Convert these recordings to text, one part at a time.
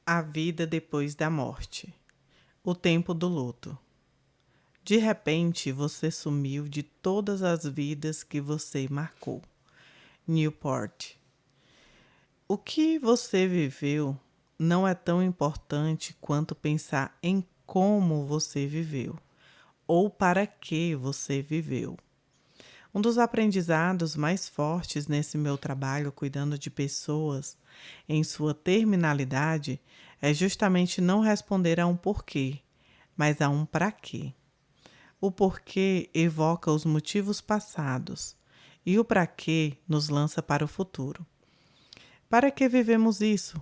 A vida depois da morte. O tempo do luto. De repente, você sumiu de todas as vidas que você marcou. Newport. O que você viveu não é tão importante quanto pensar em como você viveu ou para que você viveu. Um dos aprendizados mais fortes nesse meu trabalho cuidando de pessoas em sua terminalidade é justamente não responder a um porquê, mas a um para quê. O porquê evoca os motivos passados e o para quê nos lança para o futuro. Para que vivemos isso?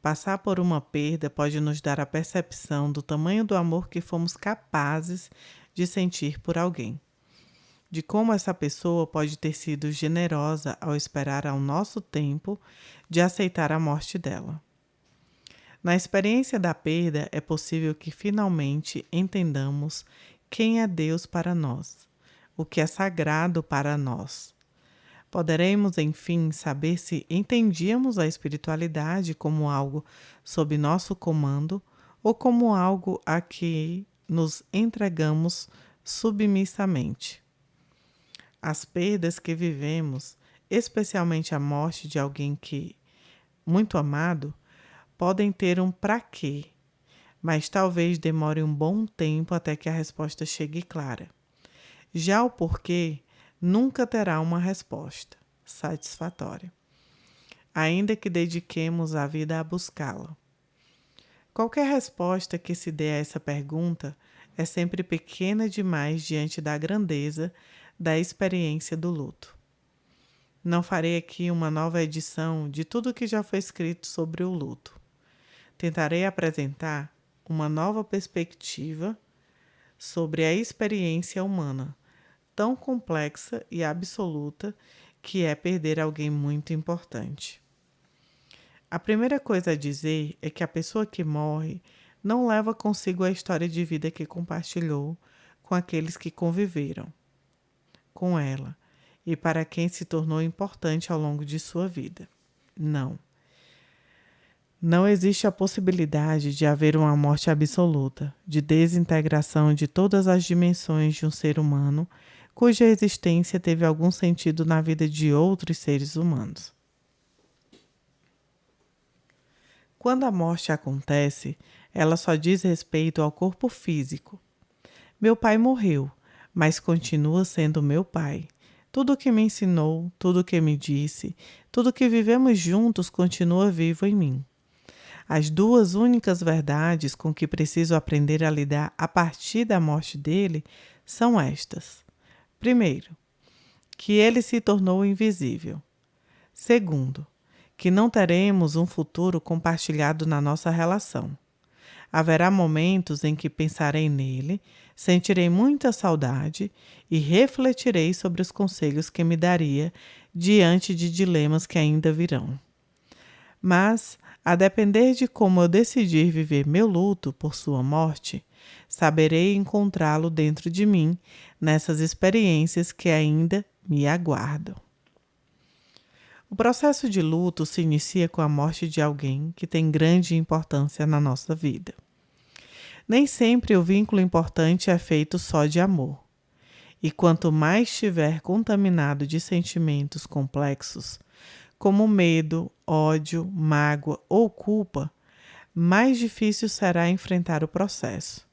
Passar por uma perda pode nos dar a percepção do tamanho do amor que fomos capazes de sentir por alguém, de como essa pessoa pode ter sido generosa ao esperar ao nosso tempo de aceitar a morte dela. Na experiência da perda, é possível que finalmente entendamos quem é Deus para nós, o que é sagrado para nós. Poderemos, enfim, saber se entendíamos a espiritualidade como algo sob nosso comando ou como algo a que nos entregamos submissamente. As perdas que vivemos, especialmente a morte de alguém que muito amado, podem ter um para quê, mas talvez demore um bom tempo até que a resposta chegue clara. Já o porquê nunca terá uma resposta satisfatória, ainda que dediquemos a vida a buscá-la. Qualquer resposta que se dê a essa pergunta é sempre pequena demais diante da grandeza da experiência do luto. Não farei aqui uma nova edição de tudo o que já foi escrito sobre o luto. Tentarei apresentar uma nova perspectiva sobre a experiência humana, tão complexa e absoluta que é perder alguém muito importante. A primeira coisa a dizer é que a pessoa que morre não leva consigo a história de vida que compartilhou com aqueles que conviveram com ela e para quem se tornou importante ao longo de sua vida. Não. Não existe a possibilidade de haver uma morte absoluta, de desintegração de todas as dimensões de um ser humano cuja existência teve algum sentido na vida de outros seres humanos. Quando a morte acontece, ela só diz respeito ao corpo físico. Meu pai morreu, mas continua sendo meu pai. Tudo o que me ensinou, tudo o que me disse, tudo o que vivemos juntos continua vivo em mim. As duas únicas verdades com que preciso aprender a lidar a partir da morte dele são estas. Primeiro, que ele se tornou invisível. Segundo, que não teremos um futuro compartilhado na nossa relação. Haverá momentos em que pensarei nele, sentirei muita saudade e refletirei sobre os conselhos que me daria diante de dilemas que ainda virão. Mas, a depender de como eu decidir viver meu luto por sua morte, saberei encontrá-lo dentro de mim nessas experiências que ainda me aguardam. O processo de luto se inicia com a morte de alguém que tem grande importância na nossa vida. Nem sempre o vínculo importante é feito só de amor. E quanto mais estiver contaminado de sentimentos complexos, como medo, ódio, mágoa ou culpa, mais difícil será enfrentar o processo.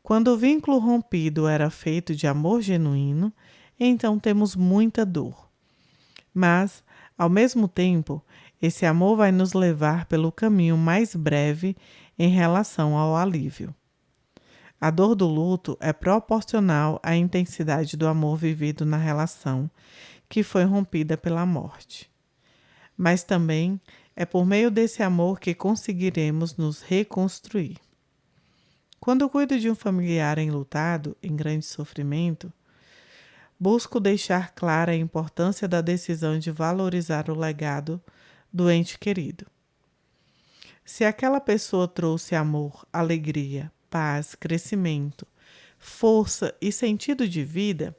Quando o vínculo rompido era feito de amor genuíno, então temos muita dor. Mas, ao mesmo tempo, esse amor vai nos levar pelo caminho mais breve em relação ao alívio. A dor do luto é proporcional à intensidade do amor vivido na relação que foi rompida pela morte. Mas também é por meio desse amor que conseguiremos nos reconstruir. Quando cuido de um familiar enlutado, em grande sofrimento, busco deixar clara a importância da decisão de valorizar o legado do ente querido. Se aquela pessoa trouxe amor, alegria, paz, crescimento, força e sentido de vida,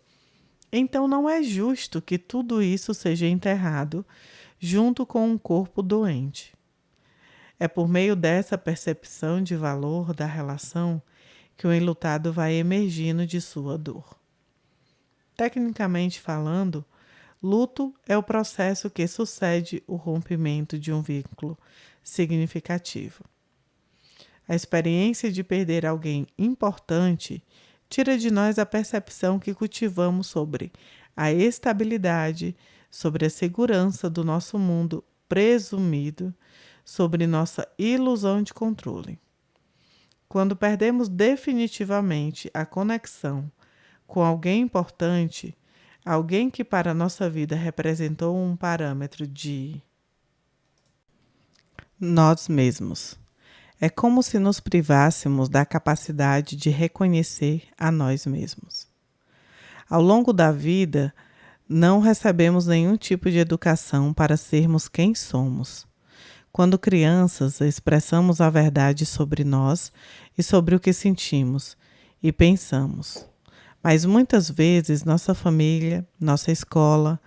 então não é justo que tudo isso seja enterrado junto com um corpo doente. É por meio dessa percepção de valor da relação que o enlutado vai emergindo de sua dor. Tecnicamente falando, luto é o processo que sucede o rompimento de um vínculo significativo. A experiência de perder alguém importante tira de nós a percepção que cultivamos sobre a estabilidade, sobre a segurança do nosso mundo presumido, sobre nossa ilusão de controle. Quando perdemos definitivamente a conexão com alguém importante, alguém que para a nossa vida representou um parâmetro de nós mesmos, é como se nos privássemos da capacidade de reconhecer a nós mesmos. Ao longo da vida, não recebemos nenhum tipo de educação para sermos quem somos. Quando crianças, expressamos a verdade sobre nós e sobre o que sentimos e pensamos. Mas muitas vezes nossa família, nossa escola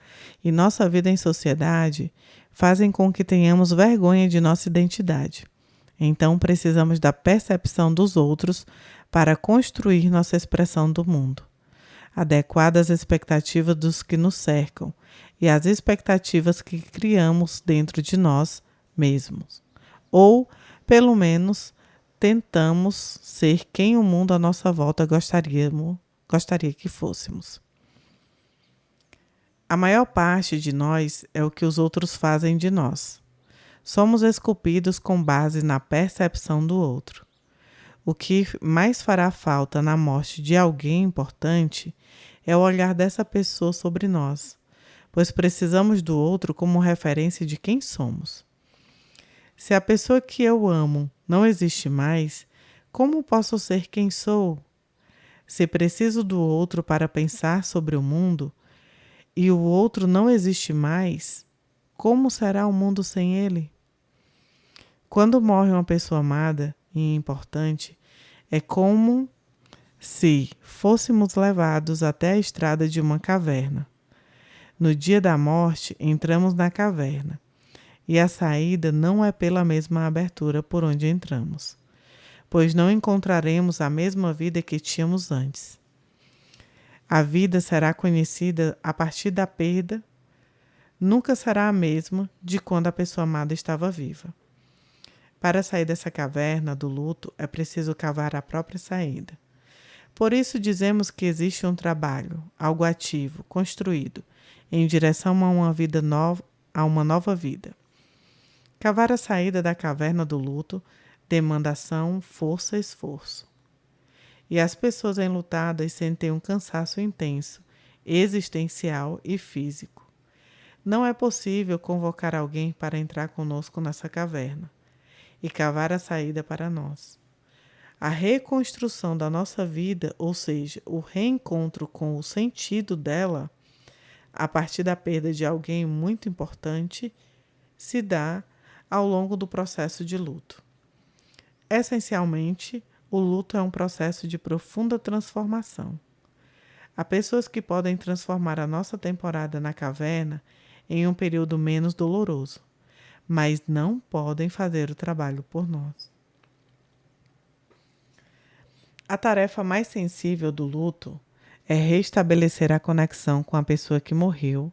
e nossa vida em sociedade fazem com que tenhamos vergonha de nossa identidade. Então precisamos da percepção dos outros para construir nossa expressão do mundo, adequada às expectativas dos que nos cercam e às expectativas que criamos dentro de nós mesmos. Ou, pelo menos, tentamos ser quem o mundo à nossa volta gostaria que fôssemos. A maior parte de nós é o que os outros fazem de nós. Somos esculpidos com base na percepção do outro. O que mais fará falta na morte de alguém importante é o olhar dessa pessoa sobre nós, pois precisamos do outro como referência de quem somos. Se a pessoa que eu amo não existe mais, como posso ser quem sou? Se preciso do outro para pensar sobre o mundo e o outro não existe mais, como será o mundo sem ele? Quando morre uma pessoa amada e importante, é como se fôssemos levados até a estrada de uma caverna. No dia da morte, entramos na caverna, e a saída não é pela mesma abertura por onde entramos, pois não encontraremos a mesma vida que tínhamos antes. A vida será conhecida a partir da perda, nunca será a mesma de quando a pessoa amada estava viva. Para sair dessa caverna do luto, é preciso cavar a própria saída. Por isso dizemos que existe um trabalho, algo ativo, construído, em direção a uma nova vida. Cavar a saída da caverna do luto demanda ação, força e esforço. E as pessoas enlutadas sentem um cansaço intenso, existencial e físico. Não é possível convocar alguém para entrar conosco nessa caverna e cavar a saída para nós. A reconstrução da nossa vida, ou seja, o reencontro com o sentido dela, a partir da perda de alguém muito importante, se dá ao longo do processo de luto. Essencialmente, o luto é um processo de profunda transformação. Há pessoas que podem transformar a nossa temporada na caverna em um período menos doloroso, mas não podem fazer o trabalho por nós. A tarefa mais sensível do luto é restabelecer a conexão com a pessoa que morreu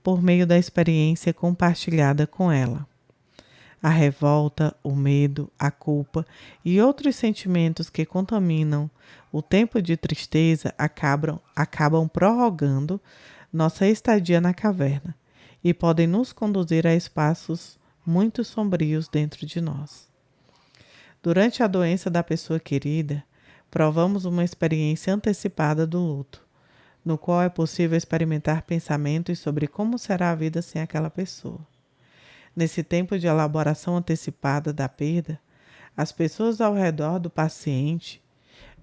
por meio da experiência compartilhada com ela. A revolta, o medo, a culpa e outros sentimentos que contaminam o tempo de tristeza acabam prorrogando nossa estadia na caverna e podem nos conduzir a espaços muito sombrios dentro de nós. Durante a doença da pessoa querida, provamos uma experiência antecipada do luto, no qual é possível experimentar pensamentos sobre como será a vida sem aquela pessoa. Nesse tempo de elaboração antecipada da perda, as pessoas ao redor do paciente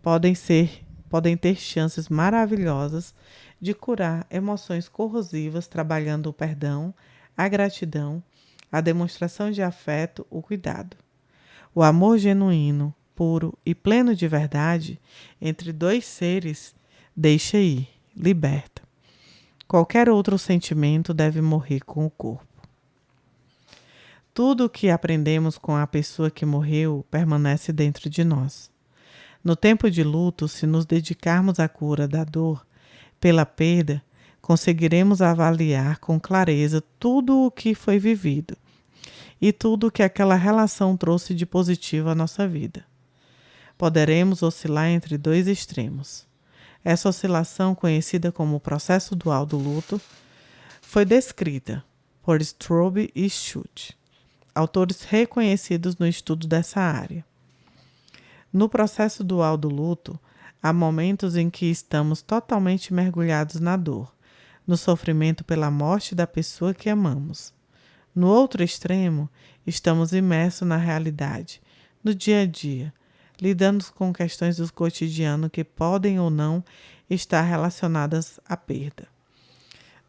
podem ter chances maravilhosas de curar emoções corrosivas trabalhando o perdão, a gratidão, a demonstração de afeto, o cuidado. O amor genuíno, puro e pleno de verdade entre dois seres deixa ir, liberta. Qualquer outro sentimento deve morrer com o corpo. Tudo o que aprendemos com a pessoa que morreu permanece dentro de nós. No tempo de luto, se nos dedicarmos à cura da dor pela perda, conseguiremos avaliar com clareza tudo o que foi vivido e tudo o que aquela relação trouxe de positivo à nossa vida. Poderemos oscilar entre dois extremos. Essa oscilação, conhecida como o processo dual do luto, foi descrita por Straub e Schultz, autores reconhecidos no estudo dessa área. No processo dual do luto, há momentos em que estamos totalmente mergulhados na dor, no sofrimento pela morte da pessoa que amamos. No outro extremo, estamos imersos na realidade, no dia a dia, lidando com questões do cotidiano que podem ou não estar relacionadas à perda.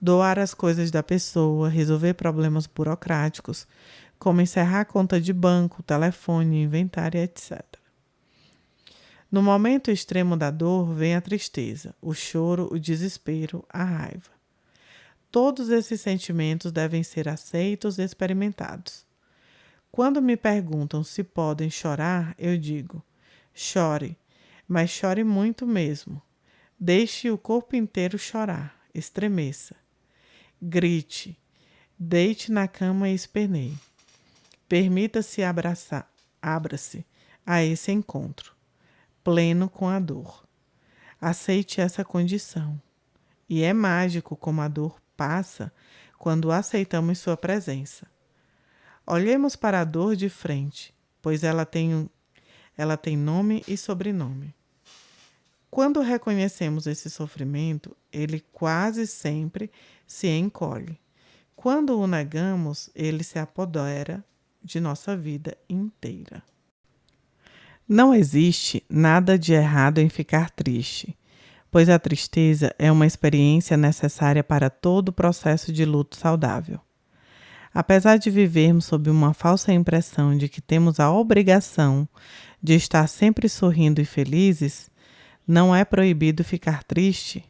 Doar as coisas da pessoa, resolver problemas burocráticos, como encerrar a conta de banco, telefone, inventário, etc. No momento extremo da dor vem a tristeza, o choro, o desespero, a raiva. Todos esses sentimentos devem ser aceitos e experimentados. Quando me perguntam se podem chorar, eu digo: chore, mas chore muito mesmo. Deixe o corpo inteiro chorar, estremeça. Grite, deite na cama e esperneie. Permita-se abraçar, abra-se a esse encontro, pleno com a dor. Aceite essa condição. E é mágico como a dor passa quando aceitamos sua presença. Olhemos para a dor de frente, pois ela tem nome e sobrenome. Quando reconhecemos esse sofrimento, ele quase sempre se encolhe. Quando o negamos, ele se apodera de nossa vida inteira. Não existe nada de errado em ficar triste, pois a tristeza é uma experiência necessária para todo o processo de luto saudável. Apesar de vivermos sob uma falsa impressão de que temos a obrigação de estar sempre sorrindo e felizes, não é proibido ficar triste.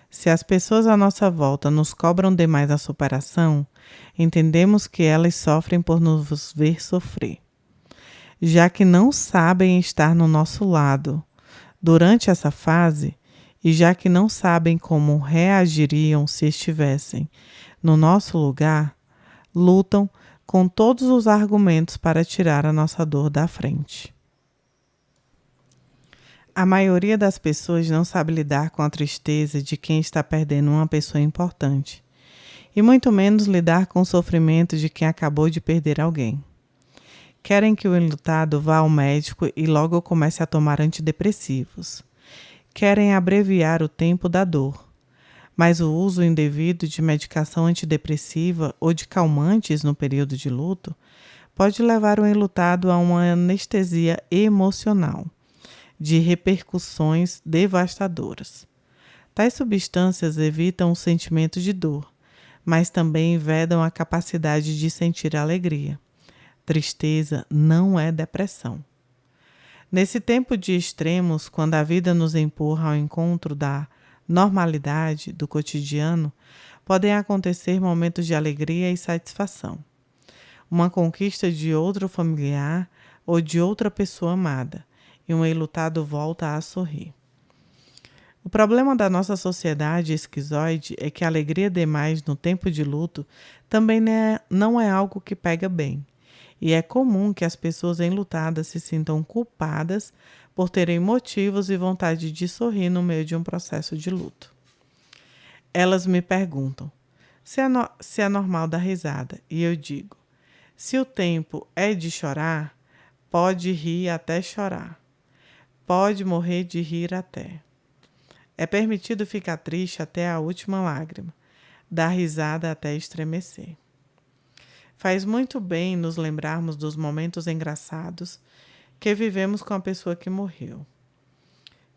Se as pessoas à nossa volta nos cobram demais a superação, entendemos que elas sofrem por nos ver sofrer, já que não sabem estar no nosso lado durante essa fase e já que não sabem como reagiriam se estivessem no nosso lugar, lutam com todos os argumentos para tirar a nossa dor da frente. A maioria das pessoas não sabe lidar com a tristeza de quem está perdendo uma pessoa importante, e muito menos lidar com o sofrimento de quem acabou de perder alguém. Querem que o enlutado vá ao médico e logo comece a tomar antidepressivos. Querem abreviar o tempo da dor, mas o uso indevido de medicação antidepressiva ou de calmantes no período de luto pode levar o enlutado a uma anestesia emocional, de repercussões devastadoras. Tais substâncias evitam o sentimento de dor, mas também vedam a capacidade de sentir alegria. Tristeza não é depressão. Nesse tempo de extremos, quando a vida nos empurra ao encontro da normalidade do cotidiano, podem acontecer momentos de alegria e satisfação. Uma conquista de outro familiar ou de outra pessoa amada, e um enlutado volta a sorrir. O problema da nossa sociedade esquizoide é que a alegria demais no tempo de luto também não é algo que pega bem, e é comum que as pessoas enlutadas se sintam culpadas por terem motivos e vontade de sorrir no meio de um processo de luto. Elas me perguntam se é normal dar risada, e eu digo: se o tempo é de chorar, pode rir até chorar. Pode morrer de rir até. É permitido ficar triste até a última lágrima, dar risada até estremecer. Faz muito bem nos lembrarmos dos momentos engraçados que vivemos com a pessoa que morreu.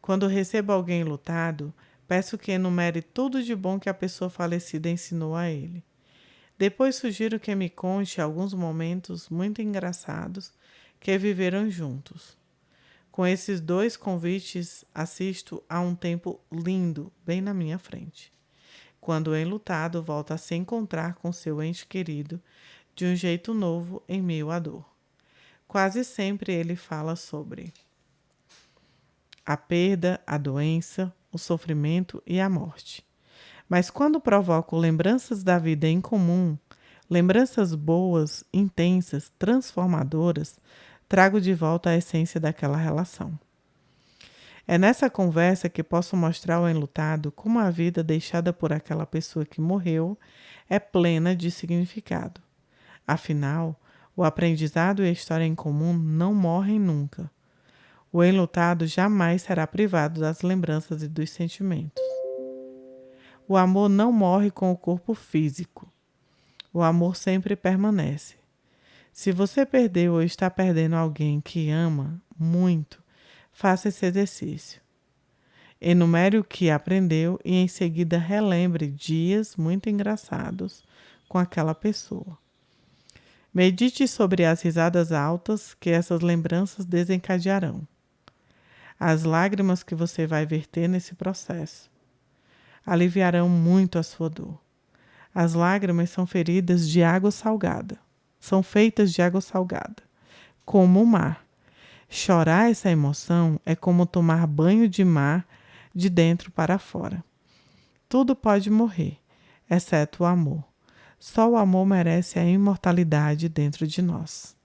Quando recebo alguém enlutado, peço que enumere tudo de bom que a pessoa falecida ensinou a ele. Depois sugiro que me conte alguns momentos muito engraçados que viveram juntos. Com esses dois convites, assisto a um tempo lindo bem na minha frente. quando o enlutado volta a se encontrar com seu ente querido de um jeito novo em meio à dor. Quase sempre ele fala sobre a perda, a doença, o sofrimento e a morte. Mas quando provoco lembranças da vida em comum, lembranças boas, intensas, transformadoras, trago de volta a essência daquela relação. É nessa conversa que posso mostrar ao enlutado como a vida deixada por aquela pessoa que morreu é plena de significado. Afinal, o aprendizado e a história em comum não morrem nunca. O enlutado jamais será privado das lembranças e dos sentimentos. O amor não morre com o corpo físico. O amor sempre permanece. Se você perdeu ou está perdendo alguém que ama muito, faça esse exercício. Enumere o que aprendeu e em seguida relembre dias muito engraçados com aquela pessoa. Medite sobre as risadas altas que essas lembranças desencadearão. As lágrimas que você vai verter nesse processo aliviarão muito a sua dor. As lágrimas são feridas de água salgada. São feitas de água salgada, como o mar. Chorar essa emoção é como tomar banho de mar de dentro para fora. Tudo pode morrer, exceto o amor. Só o amor merece a imortalidade dentro de nós.